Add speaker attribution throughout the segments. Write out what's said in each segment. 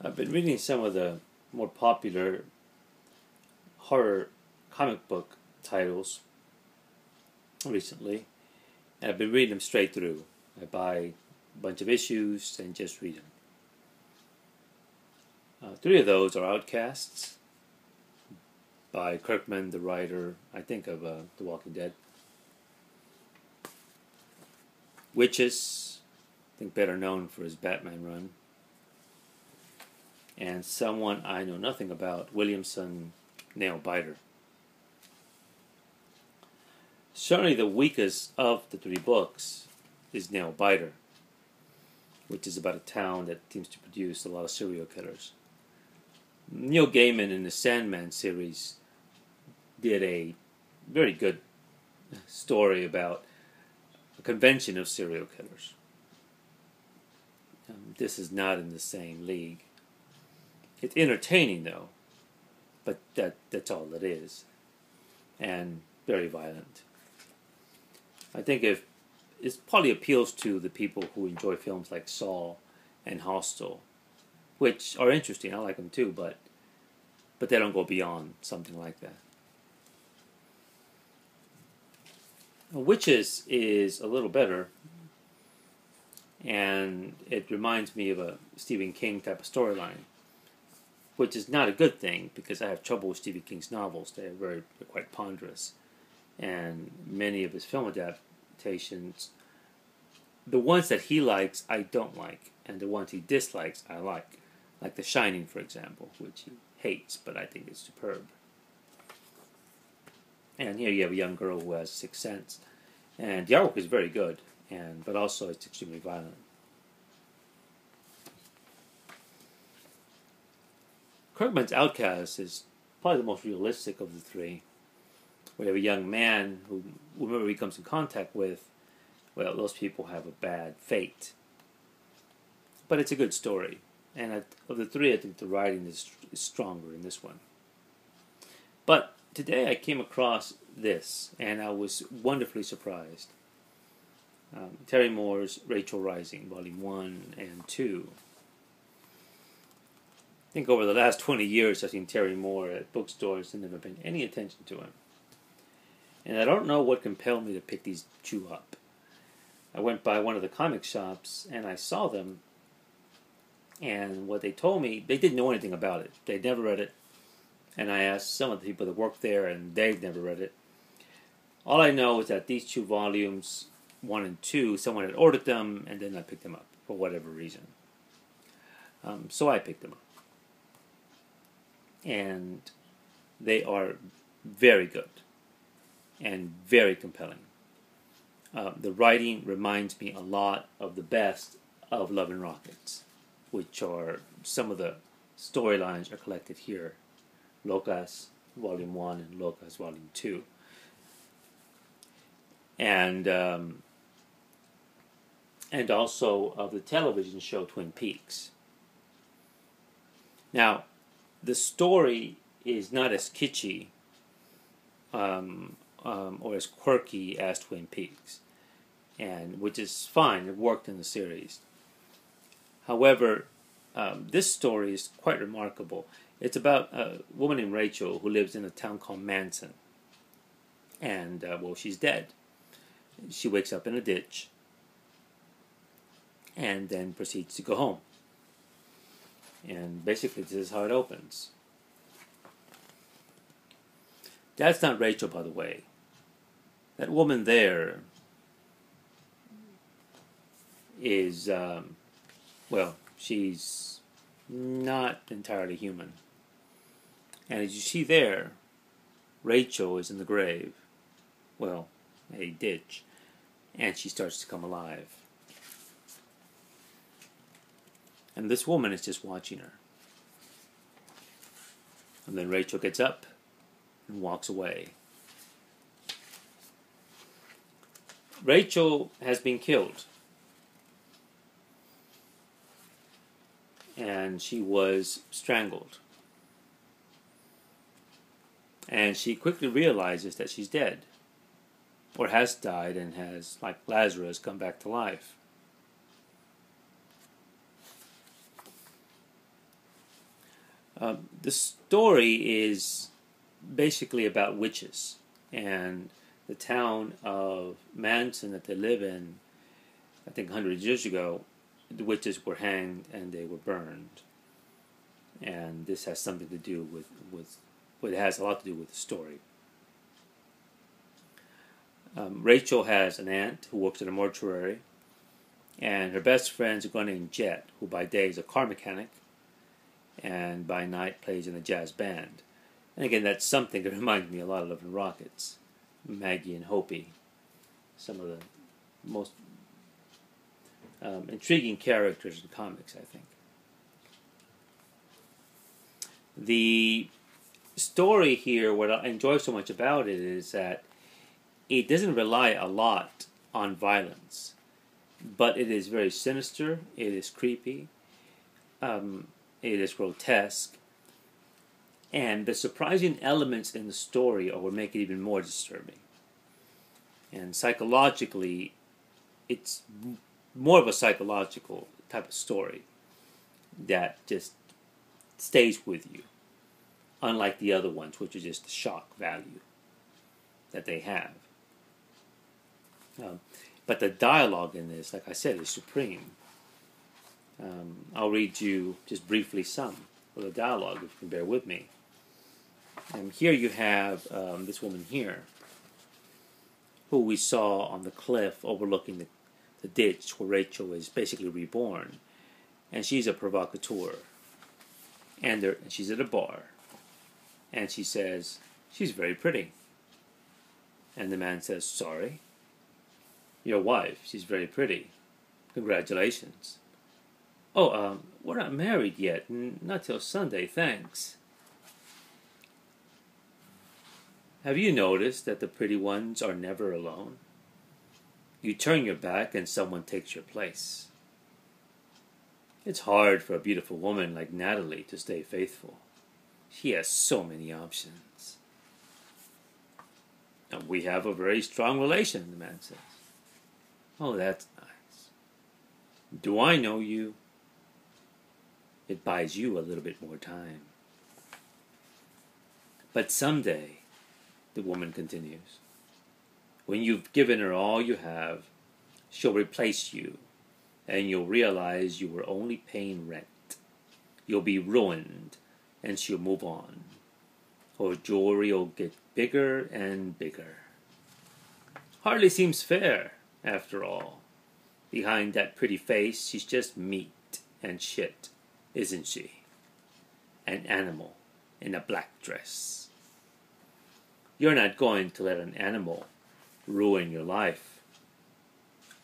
Speaker 1: I've been reading some of the more popular horror comic book titles recently, and I've been reading them straight through. I buy a bunch of issues and just read them. Three of those are Outcasts by Kirkman, the writer, I think, of The Walking Dead. Witches, I think better known for his Batman run. And someone I know nothing about, Williamson, Nail-Biter. Certainly the weakest of the three books is Nail-Biter, which is about a town that seems to produce a lot of serial killers. Neil Gaiman in the Sandman series did a very good story about a convention of serial killers. This is not in the same league. It's entertaining, though, but that's all it is, and very violent. I think if it probably appeals to the people who enjoy films like Saw and Hostel, which are interesting. I like them too, but they don't go beyond something like that. Witches is a little better, and it reminds me of a Stephen King type of storyline, which is not a good thing because I have trouble with Stephen King's novels. They're quite ponderous, and many of his film adaptations, the ones that he likes, I don't like, and the ones he dislikes, I like The Shining, for example, which he hates, but I think it's superb. And here you have a young girl who has a sixth sense, and the artwork is very good, but also it's extremely violent. Kirkman's Outcast is probably the most realistic of the three. We have a young man who, whoever he comes in contact with, well, those people have a bad fate. But it's a good story. And of the three, I think the writing is stronger in this one. But today I came across this, and I was wonderfully surprised. Terry Moore's Rachel Rising, Volume 1 and 2. I think over the last 20 years I've seen Terry Moore at bookstores and never paid any attention to him. And I don't know what compelled me to pick these two up. I went by one of the comic shops and I saw them, and what they told me, they didn't know anything about it. They'd never read it. And I asked some of the people that worked there, and they've never read it. All I know is that these two volumes, 1 and 2, someone had ordered them, and then I picked them up for whatever reason. So I picked them up. And they are very good and very compelling. The writing reminds me a lot of the best of Love and Rockets, which are some of the storylines are collected here. Locas Volume 1 and Locas Volume 2. And also of the television show Twin Peaks. Now, the story is not as kitschy or as quirky as Twin Peaks, and which is fine. It worked in the series. However, this story is quite remarkable. It's about a woman named Rachel who lives in a town called Manson. And, well, she's dead. She wakes up in a ditch and then proceeds to go home. And basically this is how it opens. That's not Rachel, by the way. That woman there is, well, she's not entirely human. And as you see there, Rachel is in the grave. Well, a ditch. And she starts to come alive. And this woman is just watching her. And then Rachel gets up and walks away. Rachel has been killed. And she was strangled. And she quickly realizes that she's dead. Or has died and has, like Lazarus, come back to life. The story is basically about witches and the town of Manson that they live in. I think 100 years ago, the witches were hanged and they were burned. And this has something to do with well, it has a lot to do with the story. Rachel has an aunt who works at a mortuary, and her best friend's a girl named Jet, who by day is a car mechanic, and by night plays in a jazz band. And again, that's something that reminds me a lot of Love and Rockets. Maggie and Hopi, some of the most intriguing characters in comics, I think. The story here, what I enjoy so much about it is that it doesn't rely a lot on violence, but it is very sinister, it is creepy, it is grotesque, and the surprising elements in the are what make it even more disturbing. And psychologically, it's more of a psychological type of story that just stays with you, unlike the other ones, which are just the shock value that they have. But the dialogue in this, like I said, is supreme. I'll read you just briefly some of the dialogue, if you can bear with me. Here you have this woman here, who we saw on the cliff overlooking the ditch where Rachel is basically reborn. And she's a provocateur. And she's at a bar. And she says, she's very pretty. And the man says, sorry? Your wife, she's very pretty. Congratulations. Oh, we're not married yet. Not till Sunday, thanks. Have you noticed that the pretty ones are never alone? You turn your back and someone takes your place. It's hard for a beautiful woman like Natalie to stay faithful. She has so many options. And we have a very strong relation, the man says. Oh, that's nice. Do I know you? It buys you a little bit more time. But someday, the woman continues, when you've given her all you have, she'll replace you, and you'll realize you were only paying rent. You'll be ruined, and she'll move on. Her jewelry will get bigger and bigger. Hardly seems fair, after all. Behind that pretty face, she's just meat and shit, isn't she? An animal in a black dress. You're not going to let an animal ruin your life,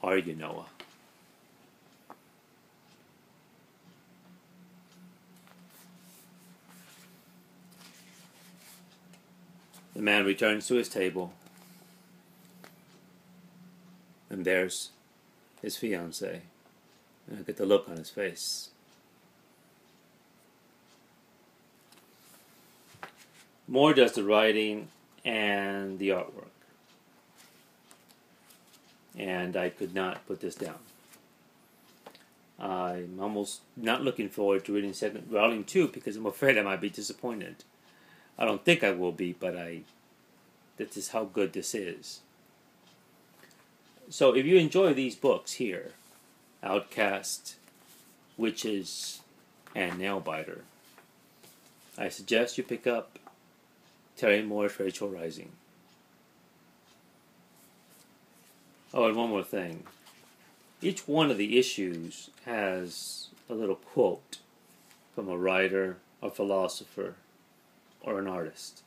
Speaker 1: are you, Noah? The man returns to his table, and there's his fiancée. And I get the look on his face. Moore does the writing and the artwork. And I could not put this down. I'm almost not looking forward to reading Volume 2 because I'm afraid I might be disappointed. I don't think I will be, but this is how good this is. So if you enjoy these books here, Outcast, Witches, and Nailbiter, I suggest you pick up Terry Moore's Rachel Rising. Oh, and one more thing. Each one of the issues has a little quote from a writer, a philosopher, or an artist.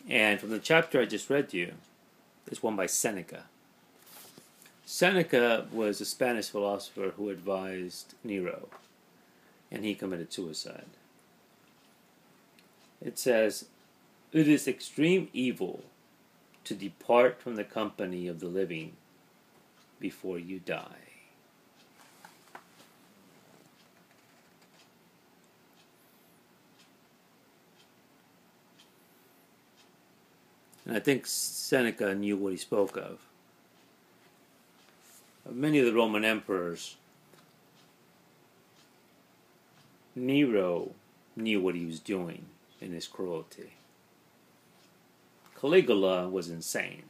Speaker 1: And from the chapter I just read to you, there's one by Seneca. Seneca was a Spanish philosopher who advised Nero, and he committed suicide. It says, "It is extreme evil to depart from the company of the living before you die." And I think Seneca knew what he spoke of. Many of the Roman emperors, Nero knew what he was doing in his cruelty. Caligula was insane,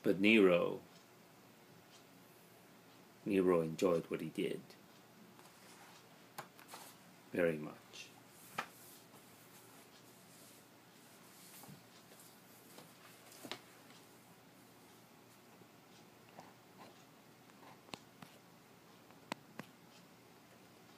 Speaker 1: but Nero enjoyed what he did very much.